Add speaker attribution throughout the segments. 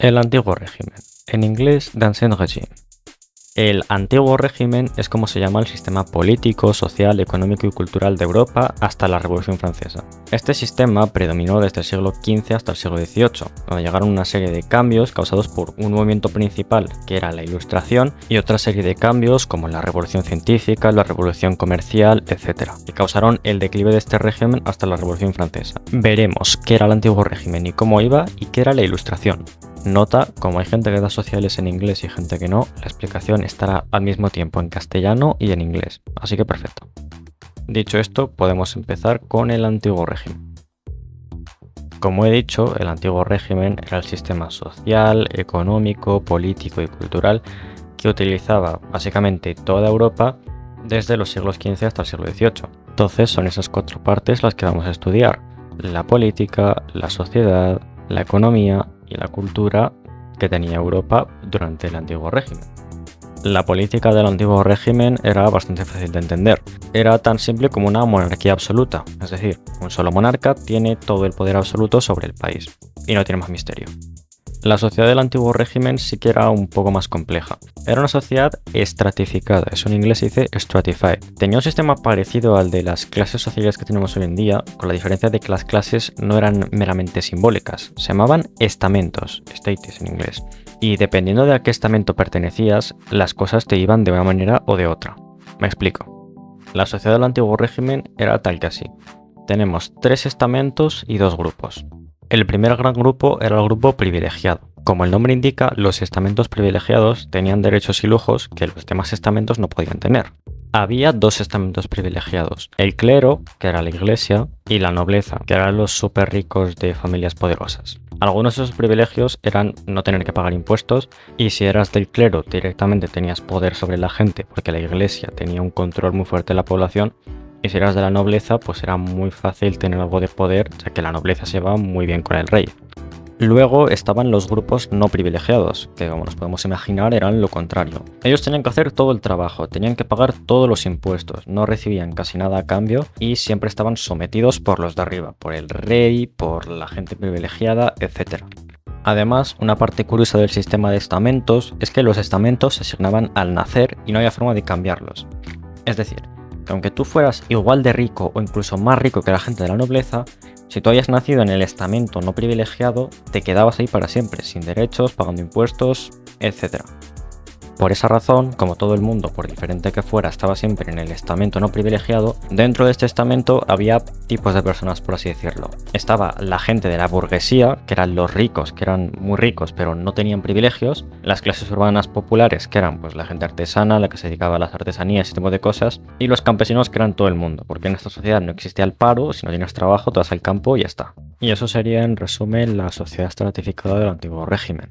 Speaker 1: El antiguo régimen, en inglés d'Ancien Régime. El antiguo régimen es como se llama el sistema político, social, económico y cultural de Europa hasta la Revolución Francesa. Este sistema predominó desde el siglo XV hasta el siglo XVIII, donde llegaron una serie de cambios causados por un movimiento principal, que era la Ilustración, y otra serie de cambios como la Revolución Científica, la Revolución Comercial, etc., que causaron el declive de este régimen hasta la Revolución Francesa. Veremos qué era el antiguo régimen y cómo iba, y qué era la Ilustración. Nota, como hay gente que da sociales en inglés y gente que no, la explicación estará al mismo tiempo en castellano y en inglés, así que perfecto. Dicho esto, podemos empezar con el antiguo régimen. Como he dicho, el antiguo régimen era el sistema social, económico, político y cultural que utilizaba básicamente toda Europa desde los siglos XV hasta el siglo XVIII. Entonces son esas cuatro partes las que vamos a estudiar: la política, la sociedad, la economía y la cultura que tenía Europa durante el antiguo régimen. La política del antiguo régimen era bastante fácil de entender. Era tan simple como una monarquía absoluta, es decir, un solo monarca tiene todo el poder absoluto sobre el país, y no tiene más misterio. La sociedad del antiguo régimen sí que era un poco más compleja. Era una sociedad estratificada, eso en inglés se dice stratified. Tenía un sistema parecido al de las clases sociales que tenemos hoy en día, con la diferencia de que las clases no eran meramente simbólicas, se llamaban estamentos, status en inglés. Y dependiendo de a qué estamento pertenecías, las cosas te iban de una manera o de otra. Me explico. La sociedad del antiguo régimen era tal que así. Tenemos 3 estamentos y 2 grupos. El primer gran grupo era el grupo privilegiado. Como el nombre indica, los estamentos privilegiados tenían derechos y lujos que los demás estamentos no podían tener. Había 2 estamentos privilegiados: el clero, que era la iglesia, y la nobleza, que eran los súper ricos de familias poderosas. Algunos de esos privilegios eran no tener que pagar impuestos, y si eras del clero directamente tenías poder sobre la gente porque la iglesia tenía un control muy fuerte de la población, y si eras de la nobleza pues era muy fácil tener algo de poder, ya que la nobleza se va muy bien con el rey. Luego estaban los grupos no privilegiados, que como nos podemos imaginar eran lo contrario. Ellos tenían que hacer todo el trabajo, tenían que pagar todos los impuestos, no recibían casi nada a cambio y siempre estaban sometidos por los de arriba, por el rey, por la gente privilegiada, etc. Además, una parte curiosa del sistema de estamentos es que los estamentos se asignaban al nacer y no había forma de cambiarlos. Es decir, que aunque tú fueras igual de rico o incluso más rico que la gente de la nobleza, si tú habías nacido en el estamento no privilegiado, te quedabas ahí para siempre, sin derechos, pagando impuestos, etc. Por esa razón, como todo el mundo, por diferente que fuera, estaba siempre en el estamento no privilegiado, dentro de este estamento había tipos de personas, por así decirlo. Estaba la gente de la burguesía, que eran los ricos, que eran muy ricos pero no tenían privilegios, las clases urbanas populares, que eran pues la gente artesana, la que se dedicaba a las artesanías y ese tipo de cosas, y los campesinos, que eran todo el mundo, porque en esta sociedad no existía el paro, si no tienes trabajo te vas al campo y ya está. Y eso sería, en resumen, la sociedad estratificada del antiguo régimen.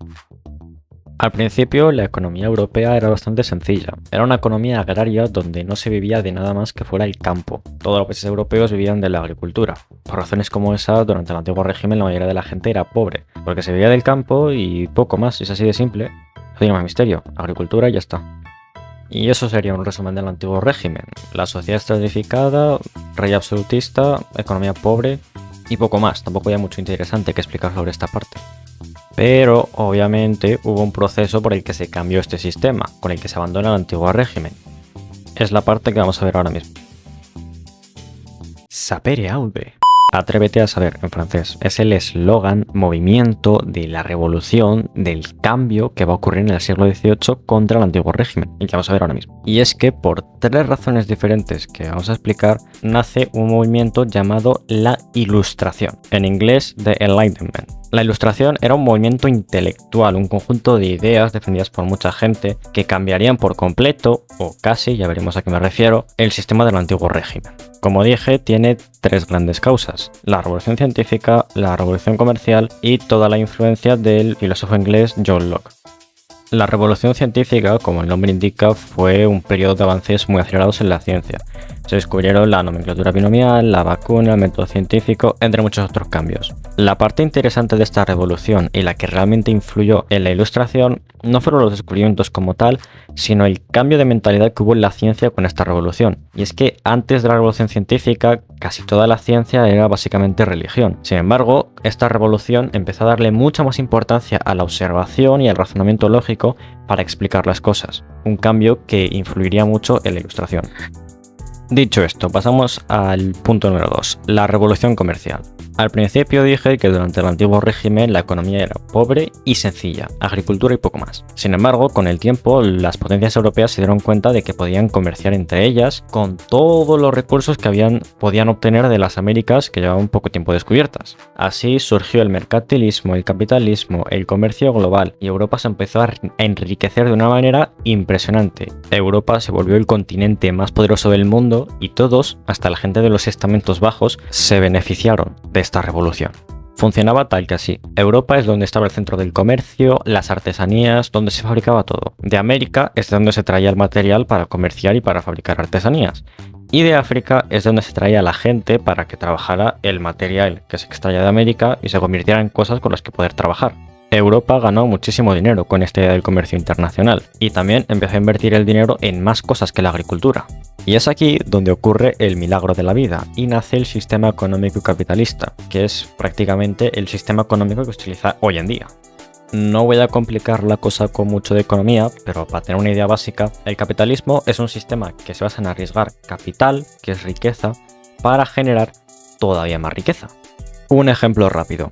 Speaker 1: Al principio, la economía europea era bastante sencilla. Era una economía agraria donde no se vivía de nada más que fuera el campo. Todos los países europeos vivían de la agricultura. Por razones como esa, durante el antiguo régimen la mayoría de la gente era pobre, porque se vivía del campo y poco más, es así de simple. No tiene más misterio, agricultura y ya está. Y eso sería un resumen del antiguo régimen. La sociedad estratificada, rey absolutista, economía pobre y poco más. Tampoco hay mucho interesante que explicar sobre esta parte. Pero, obviamente, hubo un proceso por el que se cambió este sistema, con el que se abandona el antiguo régimen. Es la parte que vamos a ver ahora mismo. Sapere aude. Atrévete a saber, en francés. Es el eslogan, movimiento de la revolución, del cambio que va a ocurrir en el siglo XVIII contra el antiguo régimen, y que vamos a ver ahora mismo. Y es que por 3 razones diferentes que vamos a explicar, nace un movimiento llamado la Ilustración, en inglés The Enlightenment. La Ilustración era un movimiento intelectual, un conjunto de ideas defendidas por mucha gente que cambiarían por completo, o casi, ya veremos a qué me refiero, el sistema del antiguo régimen. Como dije, tiene 3 grandes causas: la revolución científica, la revolución comercial y toda la influencia del filósofo inglés John Locke. La revolución científica, como el nombre indica, fue un periodo de avances muy acelerados en la ciencia. Se descubrieron la nomenclatura binomial, la vacuna, el método científico, entre muchos otros cambios. La parte interesante de esta revolución y la que realmente influyó en la Ilustración no fueron los descubrimientos como tal, sino el cambio de mentalidad que hubo en la ciencia con esta revolución. Y es que antes de la revolución científica, casi toda la ciencia era básicamente religión. Sin embargo, esta revolución empezó a darle mucha más importancia a la observación y al razonamiento lógico para explicar las cosas. Un cambio que influiría mucho en la Ilustración. Dicho esto, pasamos al punto número 2, la revolución comercial. Al principio dije que durante el antiguo régimen la economía era pobre y sencilla, agricultura y poco más. Sin embargo, con el tiempo, las potencias europeas se dieron cuenta de que podían comerciar entre ellas con todos los recursos que podían obtener de las Américas que llevaban poco tiempo descubiertas. Así surgió el mercantilismo, el capitalismo, el comercio global y Europa se empezó a enriquecer de una manera impresionante. Europa se volvió el continente más poderoso del mundo y todos, hasta la gente de los estamentos bajos, se beneficiaron de esta revolución. Funcionaba tal que así. Europa es donde estaba el centro del comercio, las artesanías, donde se fabricaba todo. De América es donde se traía el material para comerciar y para fabricar artesanías. Y de África es donde se traía la gente para que trabajara el material que se extraía de América y se convirtiera en cosas con las que poder trabajar. Europa ganó muchísimo dinero con esta idea del comercio internacional y también empezó a invertir el dinero en más cosas que la agricultura. Y es aquí donde ocurre el milagro de la vida y nace el sistema económico capitalista, que es prácticamente el sistema económico que se utiliza hoy en día. No voy a complicar la cosa con mucho de economía, pero para tener una idea básica, el capitalismo es un sistema que se basa en arriesgar capital, que es riqueza, para generar todavía más riqueza. Un ejemplo rápido.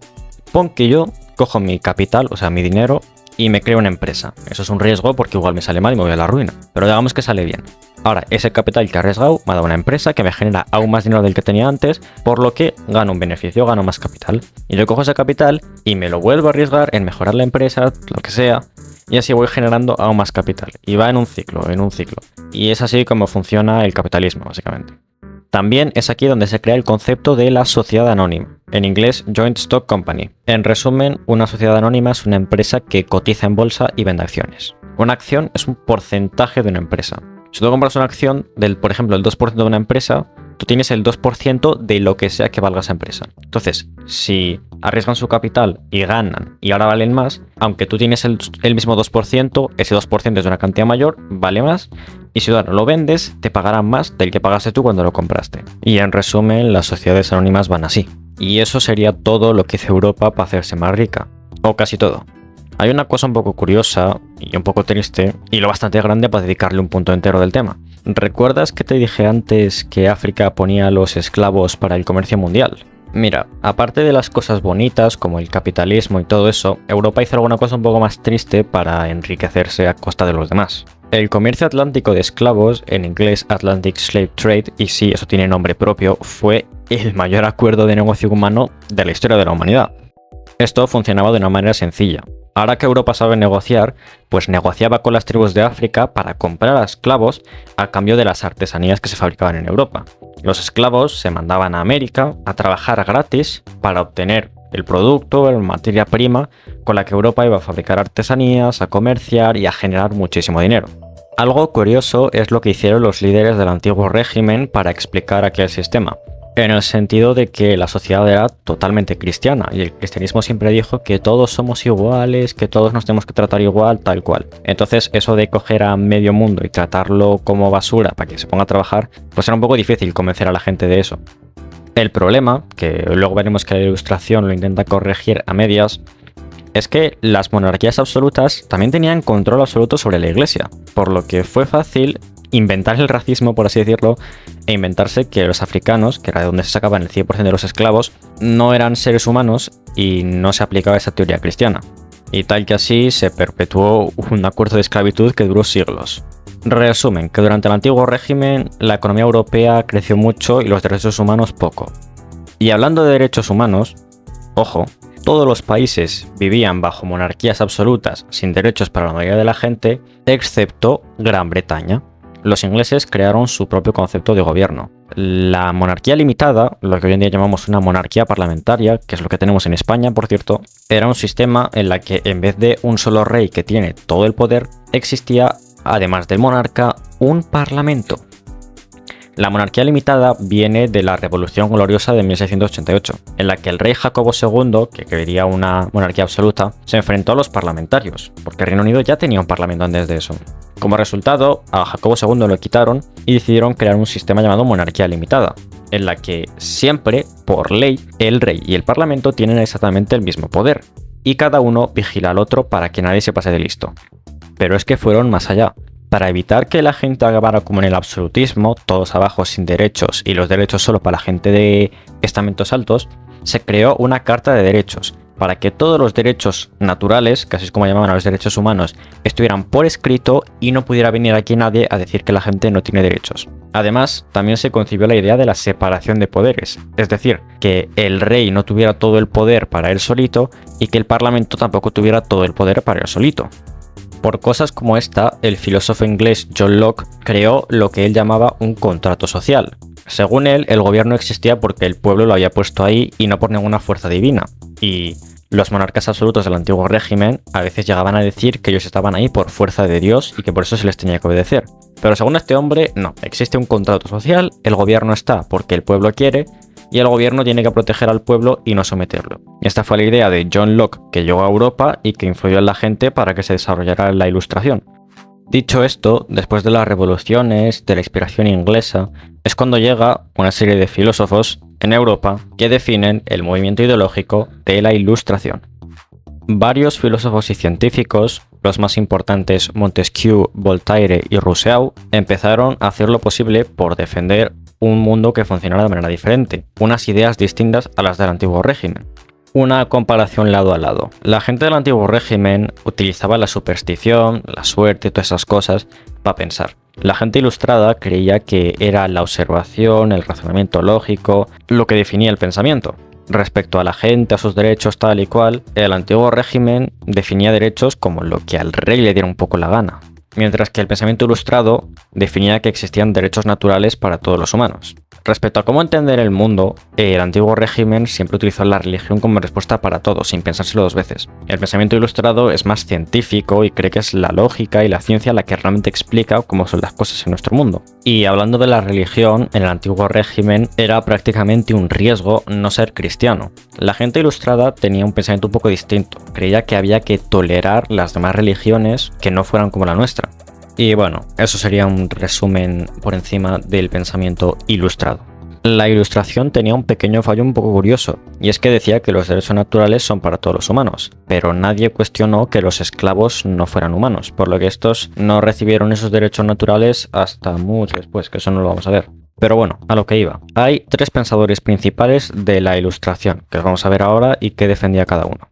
Speaker 1: Pon que yo cojo mi capital, o sea, mi dinero, y me creo una empresa. Eso es un riesgo porque igual me sale mal y me voy a la ruina. Pero digamos que sale bien. Ahora, ese capital que he arriesgado me ha dado una empresa que me genera aún más dinero del que tenía antes, por lo que gano un beneficio, gano más capital. Y yo cojo ese capital y me lo vuelvo a arriesgar en mejorar la empresa, lo que sea, y así voy generando aún más capital. Y va en un ciclo, en un ciclo. Y es así como funciona el capitalismo, básicamente. También es aquí donde se crea el concepto de la sociedad anónima, en inglés Joint Stock Company. En resumen, una sociedad anónima es una empresa que cotiza en bolsa y vende acciones. Una acción es un porcentaje de una empresa. Si tú compras una acción del, por ejemplo, el 2% de una empresa, tú tienes el 2% de lo que sea que valga esa empresa. Entonces, si arriesgan su capital y ganan y ahora valen más, aunque tú tienes el mismo 2%, ese 2% es de una cantidad mayor, vale más. Y si ahora lo vendes, te pagarán más del que pagaste tú cuando lo compraste. Y en resumen, las sociedades anónimas van así. Y eso sería todo lo que hizo Europa para hacerse más rica. O casi todo. Hay una cosa un poco curiosa y un poco triste, y lo bastante grande para dedicarle un punto entero del tema. ¿Recuerdas que te dije antes que África ponía a los esclavos para el comercio mundial? Mira, aparte de las cosas bonitas como el capitalismo y todo eso, Europa hizo alguna cosa un poco más triste para enriquecerse a costa de los demás. El comercio atlántico de esclavos, en inglés Atlantic Slave Trade, y sí, eso tiene nombre propio, fue el mayor acuerdo de negocio humano de la historia de la humanidad. Esto funcionaba de una manera sencilla. Ahora que Europa sabe negociar, pues negociaba con las tribus de África para comprar a esclavos a cambio de las artesanías que se fabricaban en Europa. Los esclavos se mandaban a América a trabajar gratis para obtener el producto, la materia prima con la que Europa iba a fabricar artesanías, a comerciar y a generar muchísimo dinero. Algo curioso es lo que hicieron los líderes del antiguo régimen para explicar aquel sistema. En el sentido de que la sociedad era totalmente cristiana y el cristianismo siempre dijo que todos somos iguales, que todos nos tenemos que tratar igual, tal cual. Entonces eso de coger a medio mundo y tratarlo como basura para que se ponga a trabajar, pues era un poco difícil convencer a la gente de eso. El problema, que luego veremos que la Ilustración lo intenta corregir a medias, es que las monarquías absolutas también tenían control absoluto sobre la iglesia, por lo que fue fácil inventar el racismo, por así decirlo, e inventarse que los africanos, que era de donde se sacaban el 100% de los esclavos, no eran seres humanos y no se aplicaba esa teoría cristiana. Y tal que así se perpetuó un acuerdo de esclavitud que duró siglos. Resumen, que durante el antiguo régimen la economía europea creció mucho y los derechos humanos poco. Y hablando de derechos humanos, ojo, todos los países vivían bajo monarquías absolutas sin derechos para la mayoría de la gente, excepto Gran Bretaña. Los ingleses crearon su propio concepto de gobierno. La monarquía limitada, lo que hoy en día llamamos una monarquía parlamentaria, que es lo que tenemos en España, por cierto, era un sistema en la que en vez de un solo rey que tiene todo el poder, existía, además del monarca, un parlamento. La monarquía limitada viene de la Revolución Gloriosa de 1688, en la que el rey Jacobo II, que quería una monarquía absoluta, se enfrentó a los parlamentarios, porque Reino Unido ya tenía un parlamento antes de eso. Como resultado, a Jacobo II lo quitaron y decidieron crear un sistema llamado monarquía limitada, en la que siempre, por ley, el rey y el parlamento tienen exactamente el mismo poder, y cada uno vigila al otro para que nadie se pase de listo. Pero es que fueron más allá. Para evitar que la gente acabara como en el absolutismo, todos abajo sin derechos y los derechos solo para la gente de estamentos altos, se creó una carta de derechos, para que todos los derechos naturales, que así es como llamaban a los derechos humanos, estuvieran por escrito y no pudiera venir aquí nadie a decir que la gente no tiene derechos. Además, también se concibió la idea de la separación de poderes, es decir, que el rey no tuviera todo el poder para él solito y que el parlamento tampoco tuviera todo el poder para él solito. Por cosas como esta, el filósofo inglés John Locke creó lo que él llamaba un contrato social. Según él, el gobierno existía porque el pueblo lo había puesto ahí y no por ninguna fuerza divina. Y los monarcas absolutos del antiguo régimen a veces llegaban a decir que ellos estaban ahí por fuerza de Dios y que por eso se les tenía que obedecer. Pero según este hombre, no, existe un contrato social, el gobierno está porque el pueblo quiere, y el gobierno tiene que proteger al pueblo y no someterlo. Esta fue la idea de John Locke, que llegó a Europa y que influyó en la gente para que se desarrollara la Ilustración. Dicho esto, después de las revoluciones, de la inspiración inglesa, es cuando llega una serie de filósofos en Europa que definen el movimiento ideológico de la Ilustración. Varios filósofos y científicos, los más importantes Montesquieu, Voltaire y Rousseau, empezaron a hacer lo posible por defender un mundo que funcionara de manera diferente, unas ideas distintas a las del antiguo régimen. Una comparación lado a lado. La gente del antiguo régimen utilizaba la superstición, la suerte y todas esas cosas para pensar. La gente ilustrada creía que era la observación, el razonamiento lógico, lo que definía el pensamiento. Respecto a la gente, a sus derechos tal y cual, el antiguo régimen definía derechos como lo que al rey le diera un poco la gana, mientras que el pensamiento ilustrado definía que existían derechos naturales para todos los humanos. Respecto a cómo entender el mundo, el antiguo régimen siempre utilizó la religión como respuesta para todo, sin pensárselo dos veces. El pensamiento ilustrado es más científico y cree que es la lógica y la ciencia la que realmente explica cómo son las cosas en nuestro mundo. Y hablando de la religión, en el antiguo régimen era prácticamente un riesgo no ser cristiano. La gente ilustrada tenía un pensamiento un poco distinto, creía que había que tolerar las demás religiones que no fueran como la nuestra. Y bueno, eso sería un resumen por encima del pensamiento ilustrado. La Ilustración tenía un pequeño fallo un poco curioso, y es que decía que los derechos naturales son para todos los humanos, pero nadie cuestionó que los esclavos no fueran humanos, por lo que estos no recibieron esos derechos naturales hasta mucho después, que eso no lo vamos a ver. Pero bueno, a lo que iba. Hay tres pensadores principales de la Ilustración, que los vamos a ver ahora y que defendía cada uno.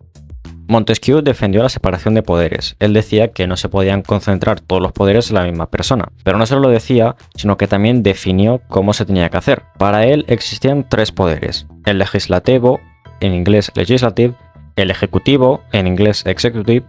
Speaker 1: Montesquieu defendió la separación de poderes. Él decía que no se podían concentrar todos los poderes en la misma persona. Pero no solo lo decía, sino que también definió cómo se tenía que hacer. Para él existían tres poderes: el legislativo, en inglés legislative, el ejecutivo, en inglés executive,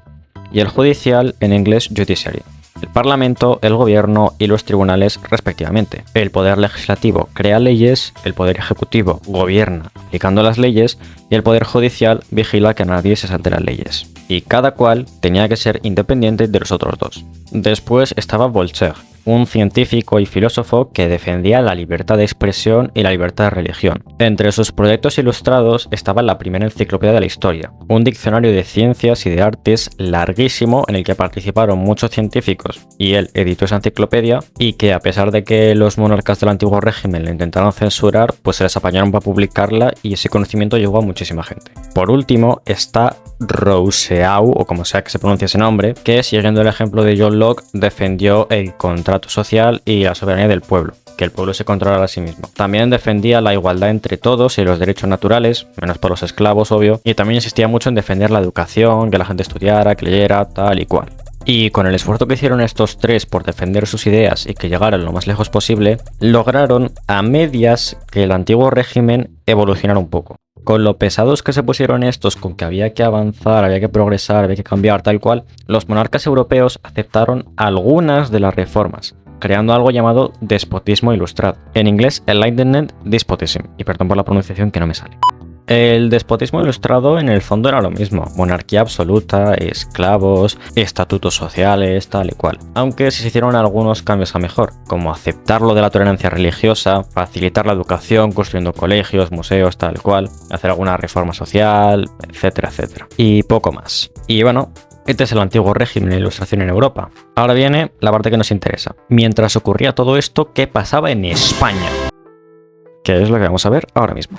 Speaker 1: y el judicial, en inglés judiciary. El Parlamento, el Gobierno y los tribunales respectivamente. El poder legislativo crea leyes, el poder ejecutivo gobierna aplicando las leyes y el poder judicial vigila que nadie se salte las leyes. Y cada cual tenía que ser independiente de los otros dos. Después estaba Voltaire, un científico y filósofo que defendía la libertad de expresión y la libertad de religión. Entre sus proyectos ilustrados estaba la primera enciclopedia de la historia, un diccionario de ciencias y de artes larguísimo en el que participaron muchos científicos, y él editó esa enciclopedia, y que a pesar de que los monarcas del antiguo régimen le intentaron censurar, pues se les apañaron para publicarla y ese conocimiento llegó a muchísima gente. Por último está Rousseau, o como sea que se pronuncie ese nombre, que siguiendo el ejemplo de John Locke defendió el contrato social y la soberanía del pueblo, que el pueblo se controlara a sí mismo. También defendía la igualdad entre todos y los derechos naturales, menos por los esclavos, obvio, y también insistía mucho en defender la educación, que la gente estudiara, que leyera, tal y cual. Y con el esfuerzo que hicieron estos tres por defender sus ideas y que llegaran lo más lejos posible, lograron a medias que el antiguo régimen evolucionara un poco. Con lo pesados que se pusieron estos, con que había que avanzar, había que progresar, había que cambiar, tal cual, los monarcas europeos aceptaron algunas de las reformas, creando algo llamado despotismo ilustrado. En inglés, Enlightenment Despotism, y perdón por la pronunciación que no me sale. El despotismo ilustrado en el fondo era lo mismo, monarquía absoluta, esclavos, estatutos sociales, tal y cual. Aunque se hicieron algunos cambios a mejor, como aceptar lo de la tolerancia religiosa, facilitar la educación construyendo colegios, museos, tal y cual, hacer alguna reforma social, etcétera, etcétera. Y poco más. Y bueno, este es el antiguo régimen de ilustración en Europa. Ahora viene la parte que nos interesa. Mientras ocurría todo esto, ¿qué pasaba en España? Que es lo que vamos a ver ahora mismo.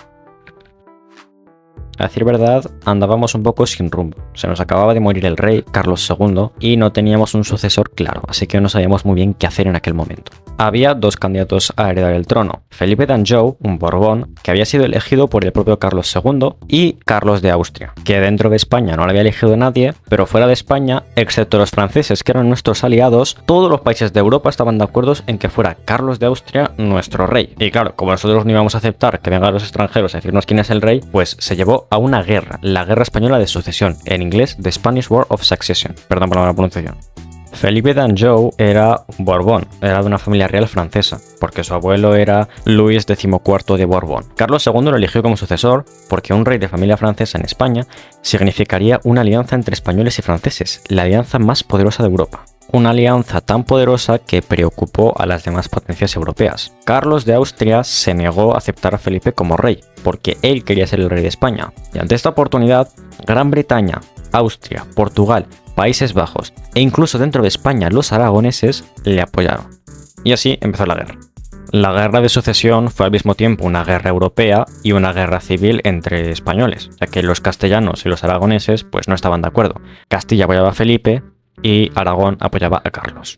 Speaker 1: A decir verdad, andábamos un poco sin rumbo. Se nos acababa de morir el rey, Carlos II, y no teníamos un sucesor claro, así que no sabíamos muy bien qué hacer en aquel momento. Había dos candidatos a heredar el trono, Felipe d'Anjou, un Borbón, que había sido elegido por el propio Carlos II, y Carlos de Austria, que dentro de España no lo había elegido nadie, pero fuera de España, excepto los franceses que eran nuestros aliados, todos los países de Europa estaban de acuerdo en que fuera Carlos de Austria nuestro rey. Y claro, como nosotros no íbamos a aceptar que vengan los extranjeros a decirnos quién es el rey, pues se llevó a una guerra, la Guerra Española de Sucesión, en inglés The Spanish War of Succession, perdón por la mala pronunciación. Felipe d'Anjou era un Borbón, era de una familia real francesa, porque su abuelo era Luis XIV de Borbón. Carlos II lo eligió como sucesor porque un rey de familia francesa en España significaría una alianza entre españoles y franceses, la alianza más poderosa de Europa. Una alianza tan poderosa que preocupó a las demás potencias europeas. Carlos de Austria se negó a aceptar a Felipe como rey, porque él quería ser el rey de España. Y ante esta oportunidad, Gran Bretaña, Austria, Portugal, Países Bajos e incluso dentro de España los aragoneses le apoyaron. Y así empezó la guerra. La guerra de sucesión fue al mismo tiempo una guerra europea y una guerra civil entre españoles, ya que los castellanos y los aragoneses pues no estaban de acuerdo. Castilla apoyaba a Felipe y Aragón apoyaba a Carlos.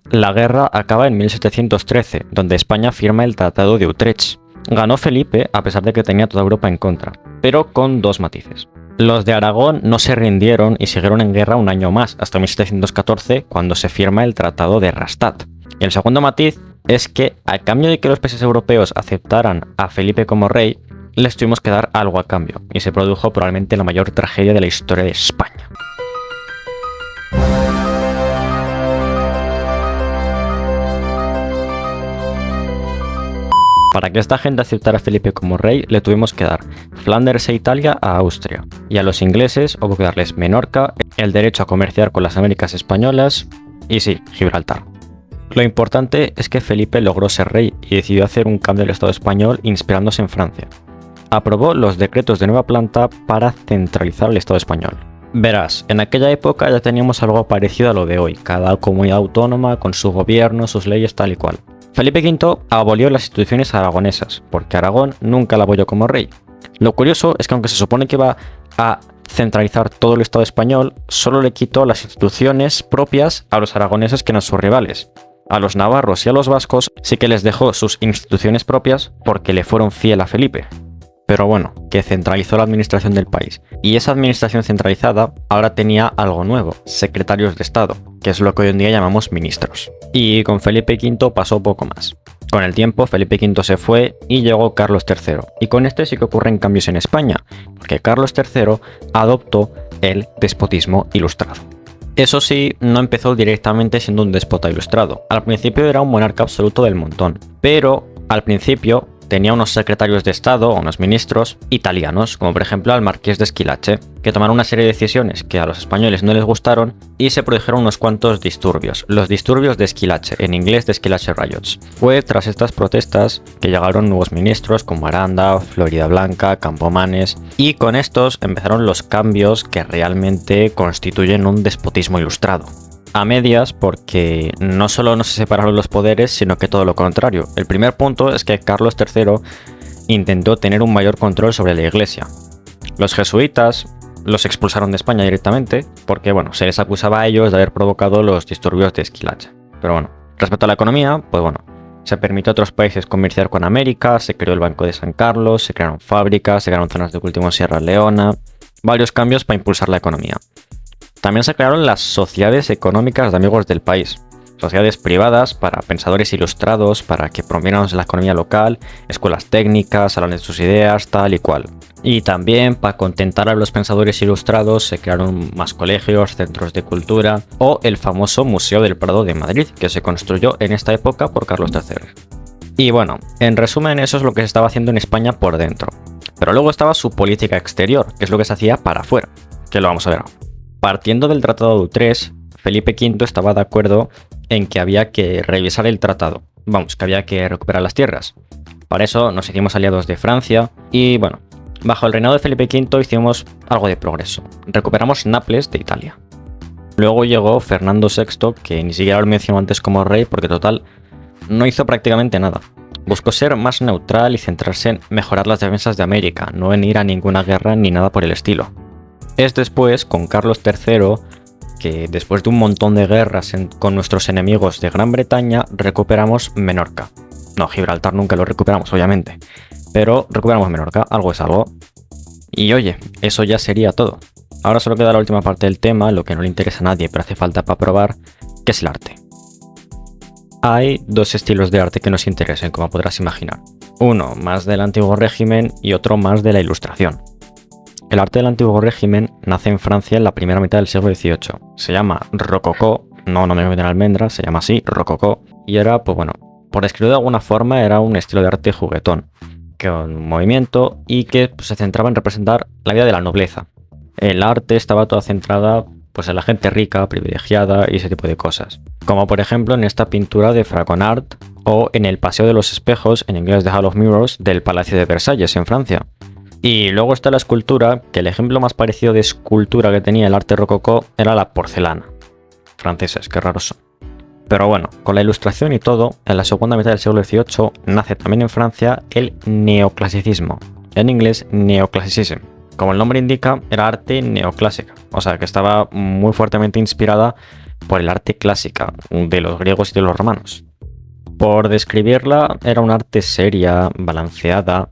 Speaker 1: La guerra acaba en 1713, donde España firma el Tratado de Utrecht. Ganó Felipe a pesar de que tenía toda Europa en contra, pero con dos matices. Los de Aragón no se rindieron y siguieron en guerra un año más, hasta 1714, cuando se firma el Tratado de Rastatt. Y el segundo matiz es que, a cambio de que los países europeos aceptaran a Felipe como rey, les tuvimos que dar algo a cambio, y se produjo probablemente la mayor tragedia de la historia de España. Para que esta gente aceptara a Felipe como rey, le tuvimos que dar Flandes e Italia a Austria, y a los ingleses hubo que darles Menorca, el derecho a comerciar con las Américas españolas, y sí, Gibraltar. Lo importante es que Felipe logró ser rey y decidió hacer un cambio del Estado español inspirándose en Francia. Aprobó los decretos de nueva planta para centralizar el Estado español. Verás, en aquella época ya teníamos algo parecido a lo de hoy, cada comunidad autónoma con su gobierno, sus leyes, tal y cual. Felipe V abolió las instituciones aragonesas, porque Aragón nunca la apoyó como rey. Lo curioso es que aunque se supone que va a centralizar todo el Estado español, solo le quitó las instituciones propias a los aragoneses que eran sus rivales. A los navarros y a los vascos sí que les dejó sus instituciones propias porque le fueron fiel a Felipe. Pero bueno, que centralizó la administración del país. Y esa administración centralizada ahora tenía algo nuevo, secretarios de Estado, que es lo que hoy en día llamamos ministros. Y con Felipe V pasó poco más. Con el tiempo, Felipe V se fue y llegó Carlos III. Y con este sí que ocurren cambios en España, porque Carlos III adoptó el despotismo ilustrado. Eso sí, no empezó directamente siendo un déspota ilustrado. Al principio era un monarca absoluto del montón, pero al principio tenía unos secretarios de Estado o unos ministros italianos, como por ejemplo al marqués de Squillace, que tomaron una serie de decisiones que a los españoles no les gustaron y se produjeron unos cuantos disturbios. Los disturbios de Squillace, en inglés de Squillace Riots. Fue tras estas protestas que llegaron nuevos ministros como Aranda, Floridablanca, Campomanes, y con estos empezaron los cambios que realmente constituyen un despotismo ilustrado. A medias, porque no solo no se separaron los poderes, sino que todo lo contrario. El primer punto es que Carlos III intentó tener un mayor control sobre la Iglesia. Los jesuitas los expulsaron de España directamente, porque bueno, se les acusaba a ellos de haber provocado los disturbios de Squillace. Pero bueno, respecto a la economía, pues bueno, se permitió a otros países comerciar con América, se creó el Banco de San Carlos, se crearon fábricas, se crearon zonas de cultivo en Sierra Leona, varios cambios para impulsar la economía. También se crearon las sociedades económicas de amigos del país, sociedades privadas para pensadores ilustrados, para que promovieran la economía local, escuelas técnicas, salones de sus ideas, tal y cual. Y también para contentar a los pensadores ilustrados se crearon más colegios, centros de cultura o el famoso Museo del Prado de Madrid, que se construyó en esta época por Carlos III. Y bueno, en resumen, eso es lo que se estaba haciendo en España por dentro. Pero luego estaba su política exterior, que es lo que se hacía para afuera, que lo vamos a ver ahora. Partiendo del Tratado de Utrecht, Felipe V estaba de acuerdo en que había que revisar el tratado. Vamos, que había que recuperar las tierras. Para eso nos hicimos aliados de Francia y bueno, bajo el reinado de Felipe V hicimos algo de progreso. Recuperamos Nápoles de Italia. Luego llegó Fernando VI, que ni siquiera lo mencionó antes como rey porque total no hizo prácticamente nada. Buscó ser más neutral y centrarse en mejorar las defensas de América, no en ir a ninguna guerra ni nada por el estilo. Es después, con Carlos III, que después de un montón de guerras con nuestros enemigos de Gran Bretaña, recuperamos Menorca. No, Gibraltar nunca lo recuperamos, obviamente, pero recuperamos Menorca, algo es algo. Y oye, eso ya sería todo. Ahora solo queda la última parte del tema, lo que no le interesa a nadie, pero hace falta para probar, que es el arte. Hay dos estilos de arte que nos interesen, como podrás imaginar. Uno más del antiguo régimen y otro más de la Ilustración. El arte del antiguo régimen nace en Francia en la primera mitad del siglo XVIII. Se llama rococó, no me meten almendras, se llama así, rococó. Y era, pues bueno, por describirlo de alguna forma, era un estilo de arte juguetón, con movimiento y que pues, se centraba en representar la vida de la nobleza. El arte estaba toda centrada pues, en la gente rica, privilegiada y ese tipo de cosas. Como por ejemplo en esta pintura de Fragonard o en el Paseo de los Espejos, en inglés The Hall of Mirrors, del Palacio de Versalles en Francia. Y luego está la escultura, que el ejemplo más parecido de escultura que tenía el arte rococó era la porcelana. Franceses, qué raros son. Pero bueno, con la Ilustración y todo, en la segunda mitad del siglo XVIII nace también en Francia el neoclasicismo, en inglés neoclassicism. Como el nombre indica, era arte neoclásica, o sea que estaba muy fuertemente inspirada por el arte clásica de los griegos y de los romanos. Por describirla, era un arte seria, balanceada,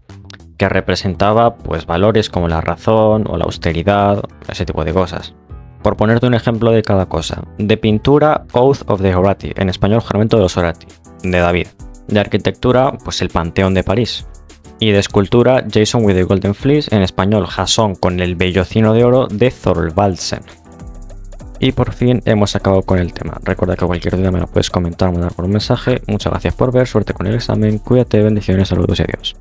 Speaker 1: que representaba pues valores como la razón o la austeridad, ese tipo de cosas. Por ponerte un ejemplo de cada cosa, de pintura, Oath of the Horati, en español Juramento de los Horati, de David. De arquitectura, pues el Panteón de París. Y de escultura, Jason with the Golden Fleece, en español Jasón con el Vellocino de Oro, de Thorvaldsen. Y por fin hemos acabado con el tema. Recuerda que cualquier duda me la puedes comentar o mandar por un mensaje. Muchas gracias por ver, suerte con el examen, cuídate, bendiciones, saludos y adiós.